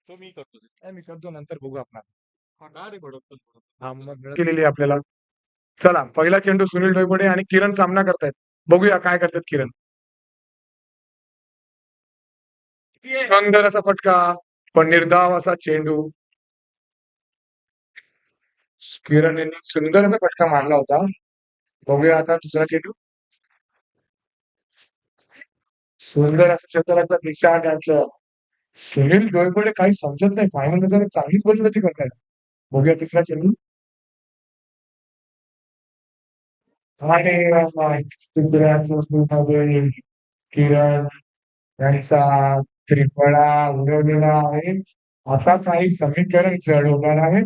तो मी करतो ते. नाही, मी करतो नंतर बघू आपण. हां, का रे भडकतो? हा मग केलेली आहे आपल्याला. चला पहिला चेंडू सुनील डोईफोडे आणि किरण सामना करतायत. बघूया काय करतात किरण. सुंदर असा फटका, पण निर्धाव असा चेंडू. किरण यांनी सुंदर असा फटका मारला होता. बघूया आता दुसरा चेंडू. सुंदर असं क्षेत्ररक्षक निशांत यांचं. सुनील डोईफोडे काही समजत नाही. फायनल मध्ये चांगलीच गोलंदाजी करतायत. बघूया तिसरा चेंडू. आणि किरण यांचा त्रिफळा उडवलेला आहे. आता काही समीकरण जड होणार आहे.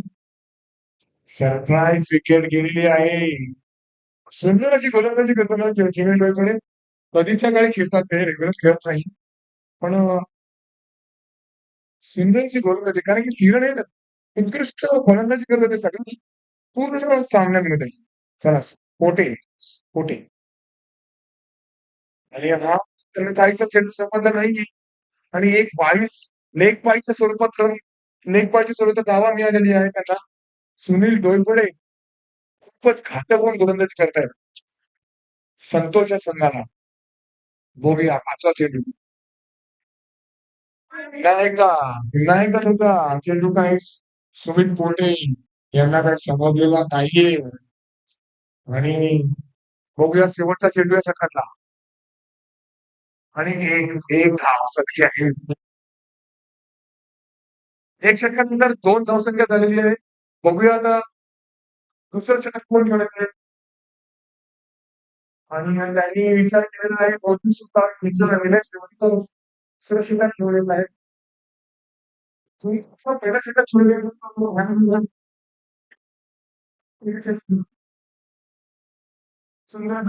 सरप्राईज विकेट गेलेली आहे. सुंदर अशी गोलंदाजी करताना सुनील डोईफोडे. कधीच्या काळी खेळतात ते रेग्युलर खेळत नाही. पण सुंदर अशी गोलंदाजी कारण की किरण हे उत्कृष्ट गोलंदाजी करत होते सगळ्यांनी पूर्ण सामन्यांमध्ये. चला कोटे कोटे आणि हा त्यांना काहीसा चेंडू संबंध नाहीये आणि एक 22 लेग बायच्या स्वरूपात लेग बायच्या स्वरूपात धावा मिळालेली आहे त्यांना. सुनील डोईफोडे खूपच घातक होऊन गोलंदाजी करतायत. संतोष या संघाला. बघूया पाचवा चेंडू. पुन्हा एकदा त्याचा चेंडू काही सुमित पोटे यांना काही समजलेला नाहीये आणि बघूया शेवटचा चेंडू या षटकातला आणि एक एक धाव शक्य आहे. एक षटकानंतर 2 धावसंख्या झालेली आहे. बघूया आता दुसरं षटक कोण खेळत आहे आणि त्यांनी विचार केलेला आहे बहुतेक सुद्धा विचार केलेला शेवटचं दुसरं षटक ठेवलेलं आहे. तुम्ही कसं पहिलं षटक ठेवलेलं सुंदर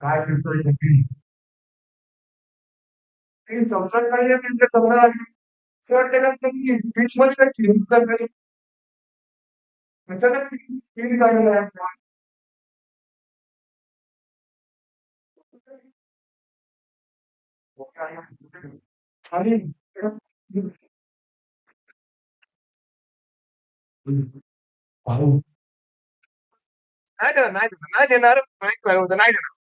काय करतोय ते समजत नाहीये त्यांच्या समजा असं वाटतं का तुम्ही पिचमध्ये काही चेंज करताय अचानक स्पीड झालेला आहे आणि नाही देणार नाही देणार नाही देणार मॅच झालं होतं नाही देणार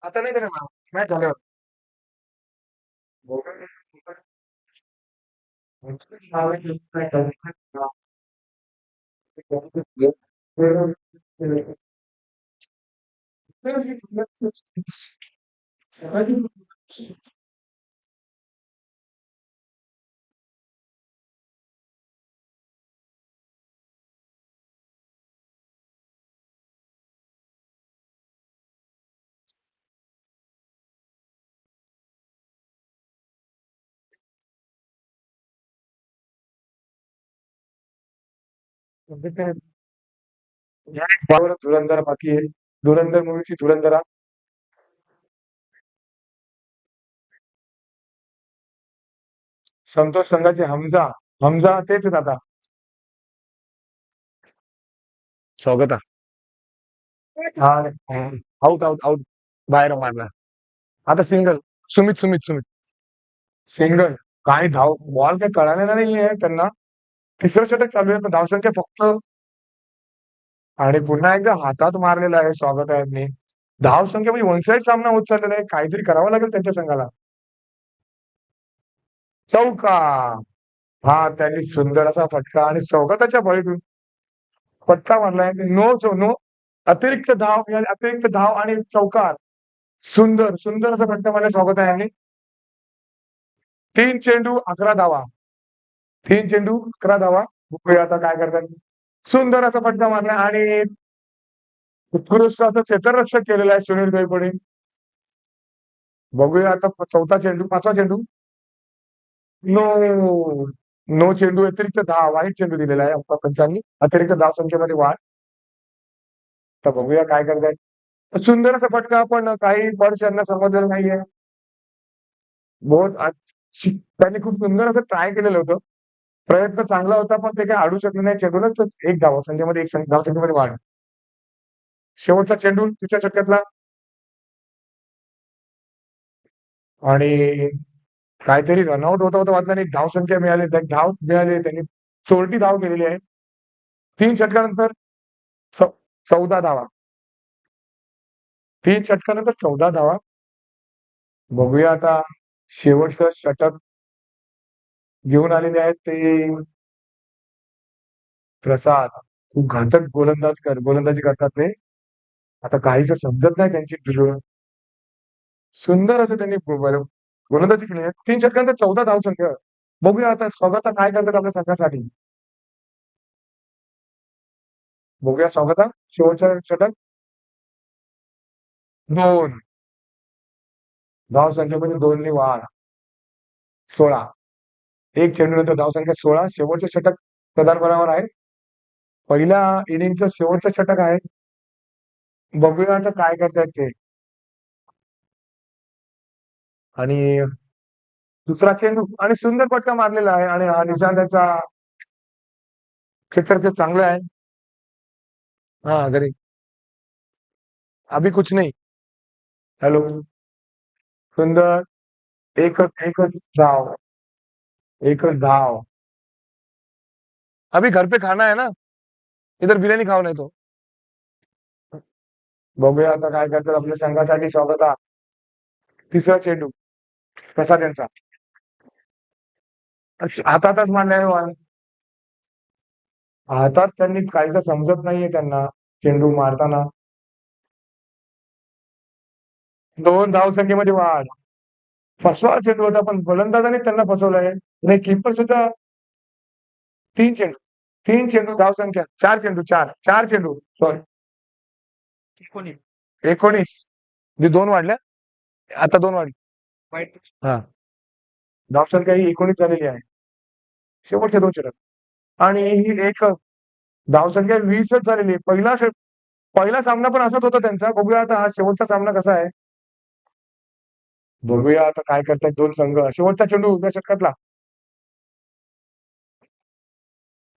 आता नाही देणार मला मॅच झाल्यावर धुरंधर बाकी आहे धुरंधर मूवीची धुरंधरा संतोष संघाचे हमजा हमजा तेच आहेत आता स्वागत हा आउट आउट आउट बाहेर मारला आता सिंगल सुमित सुमित सुमित सिंगल काय धाव बॉल काही कळालेला नाहीये त्यांना तिसरं षटक चालू आहे पण धावसंख्या फक्त आणि पुन्हा एकदा हातात मारलेला आहे स्वागत यांनी धावसंख्या म्हणजे वन साइड सामना होत चाललेला आहे काहीतरी करावं लागेल त्यांच्या संघाला चौका हा त्यांनी सुंदर असा फटका आणि स्वागताच्या बळीतून फटका मारलाय नो अतिरिक्त धाव अतिरिक्त धाव आणि चौकार सुंदर सुंदर असा फटका मारला स्वागत आहे यांनी 3 चेंडू 11 धावा 3 चेंडू 11 धावा बघूया आता काय करतात सुंदर असा फटका मारला आणि उत्कृष्ट असं क्षेत्ररक्षक केलेलं आहे सुनील डोईफोडे बघूया आता चौथा चेंडू पाचवा चेंडू नो नो चेंडू अतिरिक्त 10 वाईट चेंडू दिलेला आहे पंचांनी अतिरिक्त धाव संख्येमध्ये वाढ तर बघूया काय करतायत. सुंदर असा फटका, पण काही पर्स यांना समजलेलं नाहीये. बहुत त्यांनी खूप सुंदर असं ट्राय केलेलं होतं. प्रयत्न चांगला होता, पण ते काही अडू शकले नाही चेंडूलाच. एक धावसंख्येमध्ये एक धावसंख्येमध्ये वाढ. शेवटचा चेंडू तिसऱ्या षटकातला आणि काहीतरी रनआउट होता वाटलं आणि धावसंख्या मिळाली, धाव मिळाली. त्यांनी चोरटी धाव केलेली आहे. 3 षटकानंतर 14 धावा. 3 षटकानंतर 14 धावा. बघूया आता शेवटचं षटक घेऊन आलेले आहेत ते प्रसाद. खूप घातक गोलंदाजी करतात ते. आता काहीसं समजत नाही त्यांची सुंदर असं त्यांनी गोलंदाजी केली आहे. 3 षटकानंतर 14 धावसंख्या. बघूया आता स्वागता काय करतात आपल्या संघासाठी. बघूया स्वागता शेवटचं षटक 2 धावसंख्येमध्ये 2 ने वाढ 16. एक चेंडूनंतर धावसंख्या 16. शेवटचं षटक प्रदान करावर आहे. पहिल्या इनिंगचं शेवटचं षटक आहे. बघूया आता काय करतायत ते. आणि दुसरा चेंडू आणि सुंदर फटका मारलेला आहे आणि हा निशाण त्याचा क्षेत्र चांगलं आहे. हा घरी अभी कुछ नहीं. हेलो. सुंदर एकच धाव. एकच धाव. अभी घर पे खाना है ना, इधर बिर्याणी खाओ नाही तो. बघूया आता काय करतात आपल्या संघासाठी स्वागता. तिसरा चेंडू प्रसाद यांचा हातातच मारल्याने हातात त्यांनी काहीच समजत नाहीये त्यांना चेंडू मारताना. 2 धावसंख्येमध्ये वाढ. फसवा चेंडू होता, पण गोलंदाजाने त्यांना फसवलंय आणि कीपर सुद्धा 3 चेंडू 3 चेंडू धावसंख्या 4 चेंडू 4 चेंडू सॉरी 19 2 वाढल्या आता 2 वाढली. हा धावसंख्या ही 19 झालेली आहे शेवटचे 2 षटक आणि ही एक धावसंख्या 20च झालेली आहे. पहिला सामना पण असाच होता त्यांचा. बघूया आता हा शेवटचा सामना कसा आहे. बघूया आता काय करतायत दोन संघ. शेवटचा चेंडू उभ्या षटकातला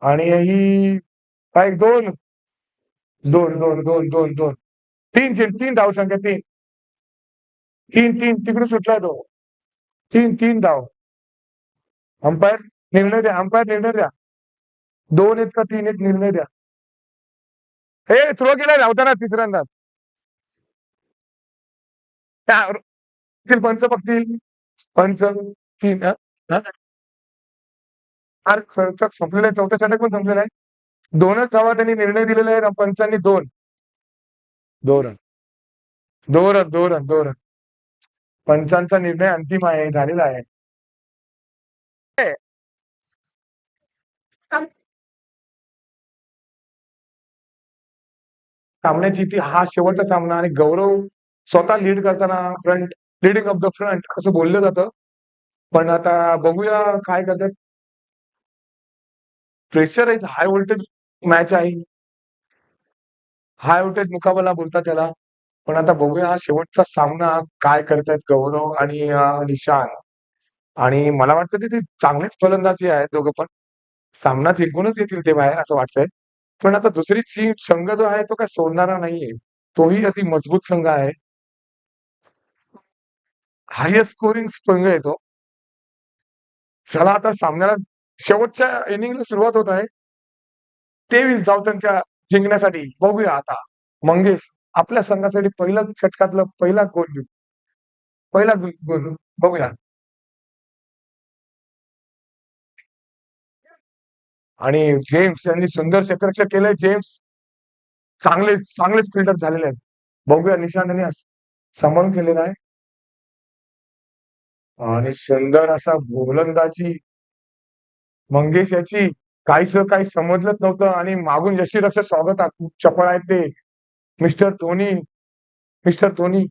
आणि ही काय 2 2 2 2 2 2 3 धावसंख्या 3 तिकडे सुटला तो. 3 धाव. अंपायर निर्णय द्या. अंपायर निर्णय द्या. 2 आहेत का 3 आहेत निर्णय द्या. हे थ्रो केला धावताना तिसऱ्यांदा. पंच बघतील. पंच 3 षटक संपलेलं आहे. चौथं षटक पण संपलेलं आहे. 2च धावा त्यांनी निर्णय दिलेला आहे. पंचांनी 2 रन 2 रन. पंचांचा निर्णय अंतिम आहे, झालेला आहे. सामन्याची ती हा शेवटचा सामना आणि गौरव स्वतः लीड करताना लीडिंग ऑफ द फ्रंट असं बोललं जातं. पण आता बघूया काय करतात. प्रेशर आहे, हाय व्होल्टेज मॅच आहे. हाय व्होल्टेज मुकाबला बोलतात त्याला. पण आता बघूया हा शेवटचा सामना काय करतायत गौरव आणि निशान. आणि मला वाटतं ते चांगलीच फलंदाजी आहे दोघं पण. सामना जिंकूनच येतील ते बाहेर असं वाटतंय. पण आता दुसरी संघ जो आहे तो काय सोडणारा नाहीये. तोही अति मजबूत संघ आहे. हायेस्ट स्कोरिंग संघ आहे तो. चला आता सामन्याला शेवटच्या इनिंगला सुरुवात होत आहे. 23 धावसंख्या जिंकण्यासाठी बघूया आता. मंगेश आपल्या संघासाठी पहिलं षटकातलं पहिला गोल बघूया. आणि जेम्स यांनी सुंदर क्षेत्ररक्षण केलंय. जेम्स चांगलेच फिल्डर झालेले आहेत. बघूया निशांत यांनी सांभाळून केलेला आहे. आणि सुंदर असा गोलंदाजी मंगेश याची काही समजलंच नव्हतं आणि मागून यष्टीरक्षक स्वागत खूप चपळ आहेत ते मिस्टर धोनी.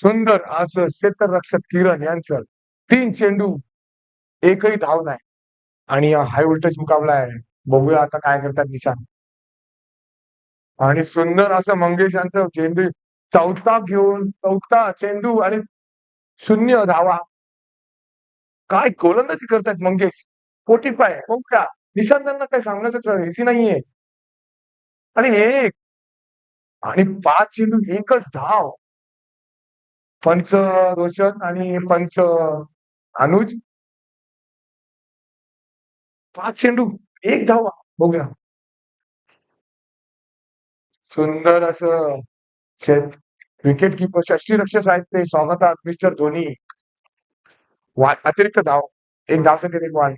सुंदर असं क्षेत्ररक्षक किरण यांचं 3 चेंडू एकही धाव नाही. आणि हाय व्होल्टेज मुकाबला आहे. बघूया आता काय करतात निशांत. आणि सुंदर असं मंगेश यांचं चेंडू चौथा चेंडू आणि 0 धावा. काय गोलंदाजी करतायत मंगेश. 45 हो का? निशांतांना काही सांगण्याचं हेच नाहीये. आणि एक आणि 5 चेंडू एकच धाव. पंच रोशन आणि पंच अनुज 5 चेंडू 1 धावा. बघूया. सुंदर असं विकेट कीपर षष्टीरक्षक आहेत ते स्वागतात मिस्टर धोनी. अतिरिक्त धाव. 1 धावसंख्येत 1 वाढ.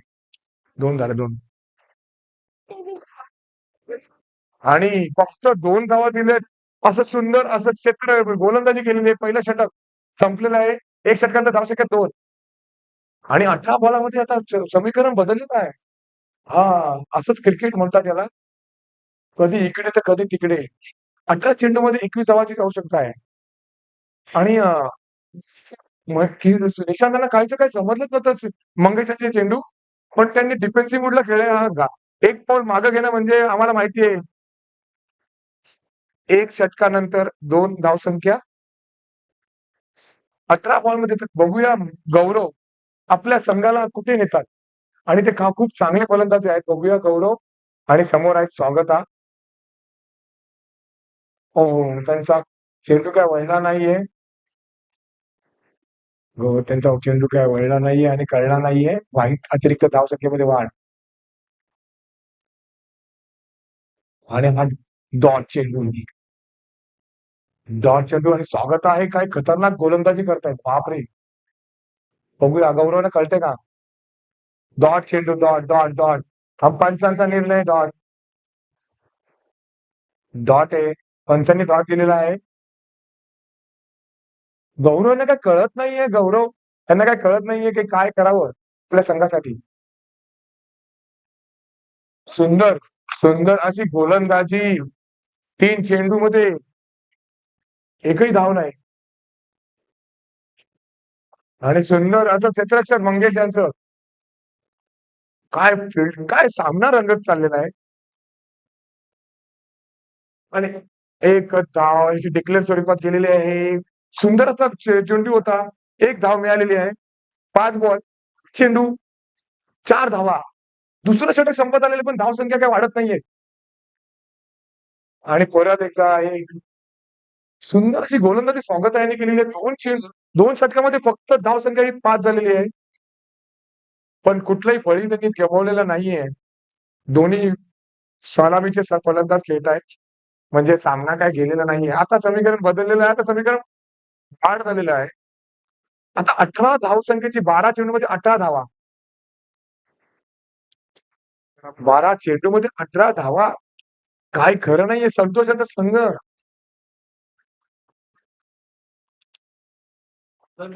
2 झाले 2. आणि फक्त 2 धावा दिलेत. असं सुंदर असं क्षेत्र गोलंदाजी केलेली आहे. पहिलं षटक संपलेलं आहे. 1 षटकांचा धावसंख्या 2. आणि 18 बॉलामध्ये आता समीकरण बदललेलं आहे. असंच क्रिकेट म्हणतात याला. कधी इकडे तर कधी तिकडे. 18 चेंडूमध्ये 21 धावांची आवश्यकता आहे. आणि निशांतांना काहीच काही समजलंच नव्हतं मंगेशचे चेंडू. पण त्यांनी डिफेन्सिव्ह मोडला खेळला. एक पाऊल मागे घेणं म्हणजे आम्हाला माहिती आहे. 1 षटकानंतर 2 धावसंख्या. 18 बॉलमध्ये तर बघूया गौरव आपल्या संघाला कुठे नेतात. आणि ते खूप चांगले फलंदाज आहेत. बघूया गौरव आणि समोर आहेत स्वागता. हो, त्यांचा चेंडू काय वळला नाहीये. त्यांचा चेंडू काय वळला नाहीये आणि कळला नाहीये. वाईट अतिरिक्त धावसंख्येमध्ये वाढ. आणि हा डॉट चेंडू आणि स्वागत आहे. काय खतरनाक गोलंदाजी करतायत. बापरे. बघूया गौरवला कळते का? डॉट चेंडू डॉट. हा पंचांचा निर्णय डॉट आहे. पंचांनी डॉट दिलेला आहे. गौरवने काय कळत नाहीये. त्यांना काय कळत नाहीये की काय करावं आपल्या संघासाठी. सुंदर अशी गोलंदाजी. 3 चेंडूमध्ये एकही धाव नाही. आणि सुंदर असं क्षेत्ररक्षक मंगेश यांचं काय सामना रंगत चाललेला आहे. आणि एक धाव डिक्लेअर स्वरूपात केलेली आहे. सुंदर असा चेंडू होता. 1 धाव मिळालेली आहे. 5 बॉल चेंडू 4 धावा. दुसरं षटक संपत आलेलं पण धावसंख्या काही वाढत नाहीये. आणि परत एकदा एक सुंदर अशी गोलंदाजी स्वागत यांनी केलेली आहे. 2 षटकामध्ये फक्त धावसंख्या ही 5 झालेली आहे. पण कुठलाही बळी त्यांनी गमावलेला नाहीये. दोन्ही सलामीचे फलंदाज खेळत आहेत. म्हणजे सामना काय गेलेला नाहीये. आता समीकरण बदललेलं आहे. आता समीकरण पाठ झालेलं आहे. आता 18 धावसंख्येची 12 चेंडूमध्ये 18 धावा. 12 चेंडूमध्ये 18 धावा. काय खरं नाहीये संतोषाचा संघ. हे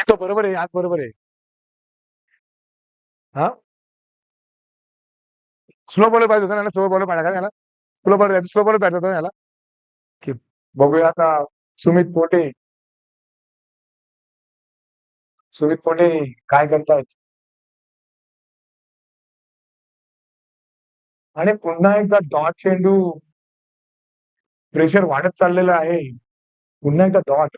तो बरोबर आहे. आज बरोबर आहे. हा स्लो बॉलर पाहिजे होता ना. स्लो बॉलर पाहिजे का याला. स्लो बॉलर पाहिजे होता ना याला. की बघूया आता सुमित पोटे काय करतायत. आणि पुन्हा एकदा डॉट चेंडू. प्रेशर वाढत चाललेलं आहे. पुन्हा एकदा डॉट.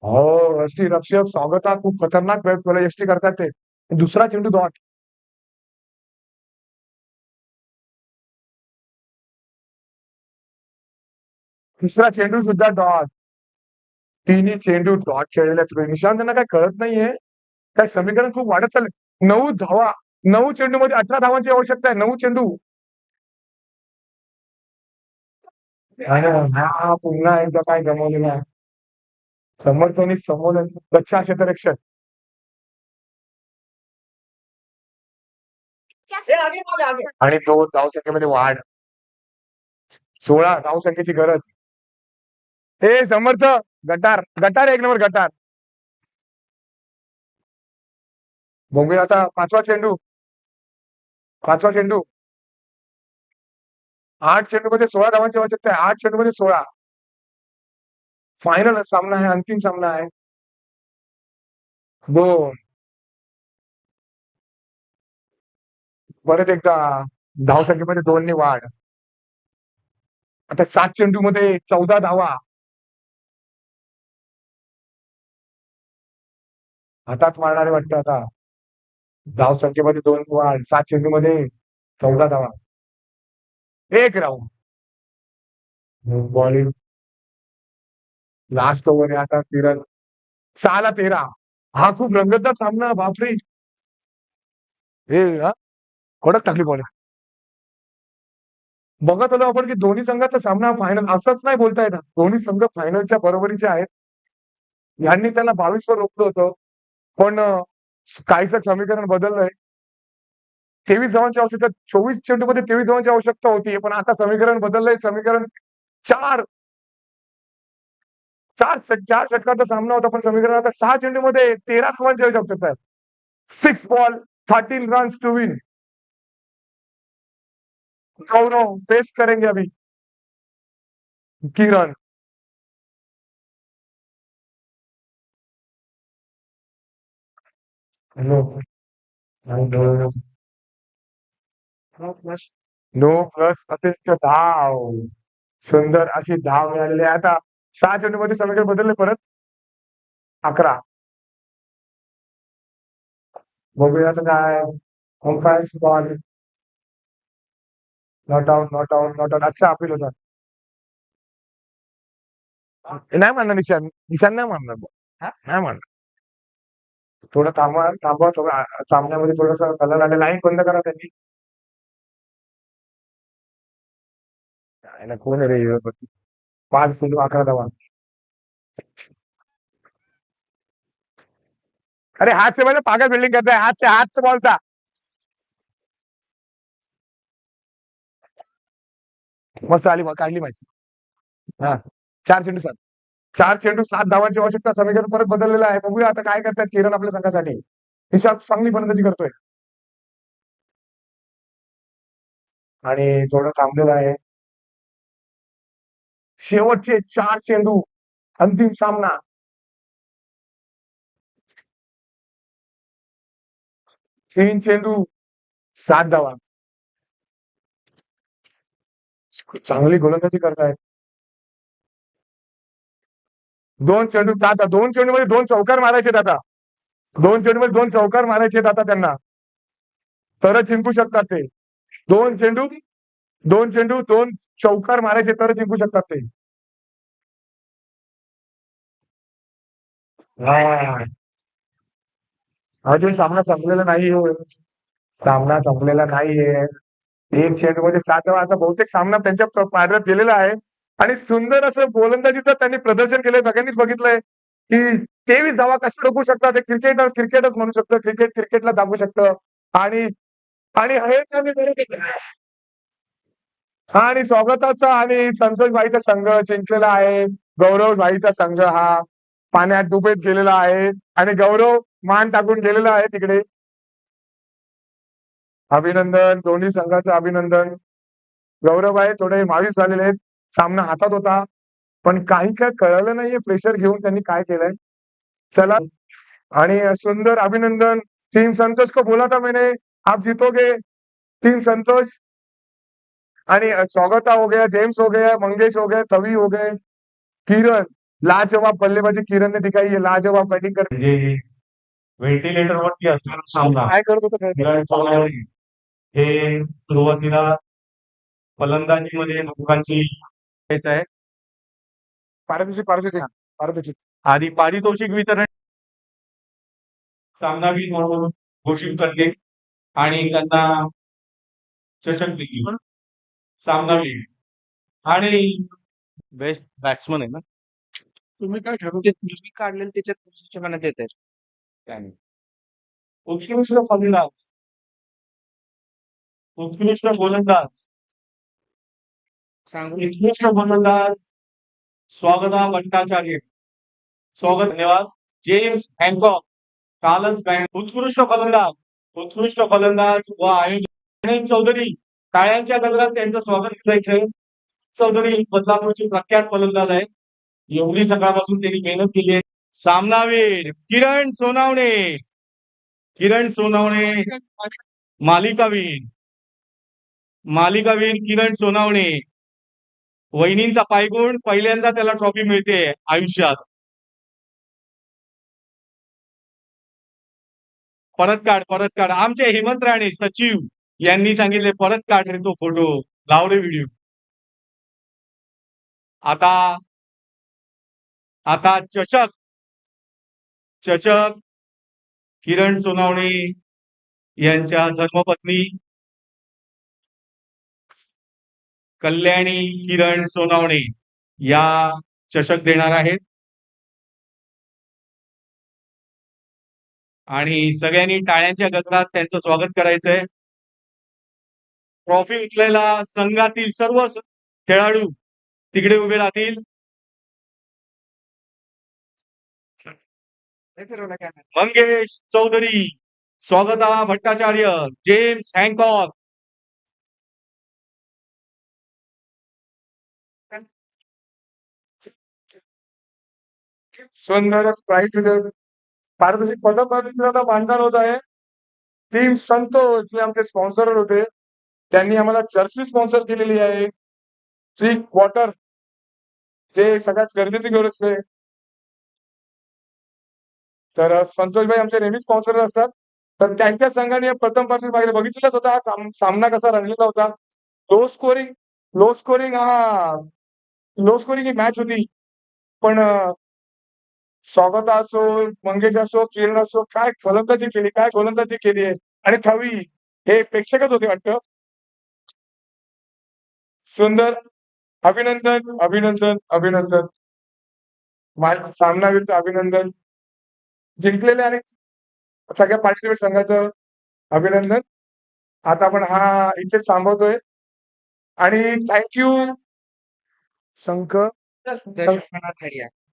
हो, यष्टीरक्षक स्वागता खूप खतरनाक यष्टी करतात ते. दुसरा चेंडू डॉट. तिसरा चेंडू सुद्धा डॉट. तिन्ही चेंडू डॉट खेळलेले निशांत त्यांना काय कळत नाहीये. काय समीकरण खूप वाढत चाललंय. 9 धावा. 9 चेंडूमध्ये 18 धावांची आवश्यकता आहे. 9 चेंडू. आणि हा पुन्हा एकदा काय गमावलेला आहे. समर्थांनी समोर कच्चा क्षेत्ररक्षक. आणि 2 धावसंख्येमध्ये वाढ. 16 धावसंख्येची गरज. हे समर्थ गटार 1 नंबर गटार. बघूया आता पाचवा चेंडू. 8 चेंडूमध्ये 16 धावांची आवश्यकता आहे. 8 चेंडूमध्ये 16. फायनल सामना आहे. अंतिम सामना आहे. 2 परत एकदा धावसंख्येमध्ये 2 ने वाढ. आता 7 चेंडूमध्ये 14 धावा. हातात मारणारे वाटतं आता. धावसंख्येमध्ये 2 वाढ. 7 चेंडूमध्ये 14 धावा. 1 राउंड. बॉलिंग लास्ट ओव्हर आहे आता किरण. 6 ला 13. हा खूप रंगतदार सामना. बापरे! हे कडक टाकली बॉल. बघत आलो आपण की दोन्ही संघाचा सामना फायनल असंच नाही बोलता येणार. दोन्ही संघ फायनलच्या बरोबरीचे आहेत. यांनी त्याला 22 वर रोखलं होतं. पण काहीसं समीकरण बदललंय. 23 धावांची आवश्यकता 24 चेंडूमध्ये 23 धावांची आवश्यकता होती. पण आता समीकरण बदललंय. समीकरण 4 4 षटकांचा सामना होता. पण समीकरण आता 6 चेंडूमध्ये 13 धावांची आवश्यकता आहे. 6 ball 13 runs to win. Gaurav face करेंगे अभी किरण. नो प्लस अतिरिक्त धाव. सुंदर अशी धाव मिळालेली आहे. आता 6 चेंडूमध्ये समीकरण बदलले परत. 11. बघूया आता काय. Umpire ball. Not out, not out, not out. अच्छा अपील होता. नाही म्हणणार निशान. निशान नाही म्हणणार. नाही म्हणणार. थोडं थांबवा, थांबवा. थोडं सामन्यामध्ये थोडासा कलर आलेला. लाईन बंद करा त्यांनी. काय ना कोण आहे रे? 5 चेंडू 11 धावा. अरे हाथ से म्हणजे पागल बिल्डिंग करता है. हाथ से बॉल था. मस्त आली काढली माहिती. हा 4 चेंडू 7. 4 चेंडू 7 धावांची आवश्यकता. समीकरण परत बदललेलं आहे. बघूया आता काय करतात किरण आपल्या संघासाठी. निशांत चांगली फलंदाजी करतोय. आणि थोडं थांबलेलं आहे. शेवटचे 4 चेंडू. अंतिम सामना. 3 चेंडू 7 धावा. चांगली गोलंदाजी करतायत. 2 चेंडू 7. 2 चेंडूमध्ये 2 चौकार मारायचे आता. 2 चेंडूमध्ये 2 चौकार मारायचे आता त्यांना. तरच जिंकू शकतात ते. 2 चेंडू 2 चेंडू 2 चौकार मारायचे तरच जिंकू शकतात ते. अजून सामना संपलेला नाहीये. सामना संपलेला नाहीये. 1 चेंडूमध्ये 7 धावा. आता बहुतेक सामना त्यांच्या पारड्यात गेलेला आहे. आणि सुंदर असं गोलंदाजीचं त्यांनी प्रदर्शन केलंय. सगळ्यांनीच बघितलंय की 23 धावा कशा रोखू शकतात. क्रिकेटच म्हणू शकतं. क्रिकेटला दाबू शकतं. आणि आणि हे त्यांनी बरोबर केलं. आणि स्वागताचा आणि संतोष भाईचा संघ जिंकलेला आहे. गौरव भाईचा संघ हा पाण्यात डुबत गेलेला आहे. आणि गौरव मान टाकून गेलेला आहे तिकडे. अभिनंदन. दोन्ही संघाचं अभिनंदन. गौरव भाई थोडे मायूस झालेले आहेत. सामना हातात होता. पण काही काय कळलं नाहीये प्रेशर घेऊन त्यांनी काय केलंय. चला आणि सुंदर अभिनंदन. टीम संतोष को बोला था मैंने आप जीतोगे. टीम संतोष. आणि स्वागता हो गया, जेम्स हो गया, मंगेश हो गए, तवी हो गए. किरण लाजवाब बल्लेबाजी किरणने दिखाई है. लाजवाब बॅटिंग कर. म्हणजे व्हेंटिलेटरवरती असलेला सामना. काय करत होता किरण सोनावणे हे सुरुवातीला फलंदाजीमध्ये लोकांची आहे. पारितोषिक आणि पारितोषिक वितरण सामनावीर म्हणून घोषित करते आणि त्यांना चषक देखील सामनावीर आणि बेस्ट बॅट्समन आहे ना. तुम्ही काय ठरवते? तुम्ही काढलेलं त्याच्यात शिक्षकांना देत आहेत. त्याने उत्कृष्ट फलंदाज, उत्कृष्ट गोलंदाज, सांगून उत्कृष्ट गोलंदाज स्वागता भट्टाचार्य. स्वागत. धन्यवाद. जेम्स हँकॉक कालच बँक. उत्कृष्ट फलंदाज व आयोजक अनिल चौधरी. टाळ्यांच्या गजरात त्यांचं स्वागत करायचंय. चौधरी बदलापूरचे प्रख्यात फलंदाज आहे. एवढी सकाळपासून त्यांनी मेहनत केली आहे. सामनावीर किरण सोनावणे. किरण सोनावणे मालिकावीर. मालिकावीर किरण सोनावणे. वहिनींचा पायगुण पहिल्यांदा त्याला ट्रॉफी मिळते आयुष्यात. परत काढ. आमचे हेमंत राणे सचिव यांनी सांगितले परत काढ रे तो फोटो, लाव रे व्हिडिओ. आता चषक किरण सोनावणे यांच्या धर्मपत्नी कल्याणी किरण सोनावणे या चषक देणार आहेत. आणि सगळ्यांनी टाळ्यांच्या गजरात त्यांचं स्वागत करायचंय. ट्रॉफी उचलायला संघातील सर्व खेळाडू तिकडे उभे राहतील. मंगेश चौधरी, स्वागता भट्टाचार्य, जेम्स हँकॉक, सुंदर प्राईज पारितोषिक पदक मानधन होत आहे. टीम संतोष जे आमचे स्पॉन्सर होते त्यांनी आम्हाला जर्सी स्पॉन्सर केलेली आहे. 3 क्वार्टर जे सगळ्यात गरजेची गोष्ट आहे. तर संतोषभाई आमचे नेहमी स्पॉन्सर असतात. तर त्यांच्या संघाने प्रथम पासून बघितलंच होता हा सामना कसा रंगलेला होता. लो स्कोरिंग ही मॅच होती. पण स्वागता असो, मंगेश असो, किरण असो, काय गोलंदाजी केली आहे. आणि थवी हे प्रेक्षकच होते वाटतं. सुंदर, अभिनंदन. सामनावीरचं अभिनंदन. जिंकलेले आणि सगळ्या पार्टिसिपेट संघाचं अभिनंदन. आता आपण हा इथेच थांबवतोय आणि थँक्यू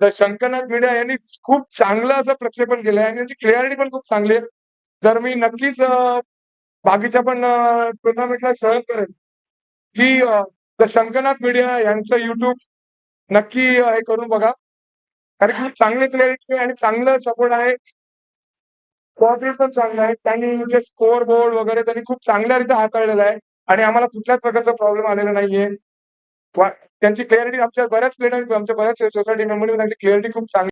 द शंकरनाथ मीडिया यांनी खूप चांगलं असं प्रक्षेपण केलंय आणि त्यांची क्लिअरिटी पण खूप चांगली आहे. तर मी नक्कीच बाकीच्या पण टुर्नामेंटला सहयोग करेन की द शंकरनाथ मीडिया यांचं युट्यूब नक्की हे करून बघा. कारण की चांगली क्लिअरिटी आणि चांगलं सपोर्ट आहे. कोऑपरेशन चांगलं आहे. त्यांनी जे स्कोअर बोर्ड वगैरे त्यांनी खूप चांगल्यारीत्या हाताळलेला आहे आणि आम्हाला कुठल्याच प्रकारचा प्रॉब्लेम आलेला नाहीये. त्यांची क्लिअरिटी आमच्या बऱ्याच सोसायटी मेंबरनी त्यांची क्लिअरिटी खूप चांगली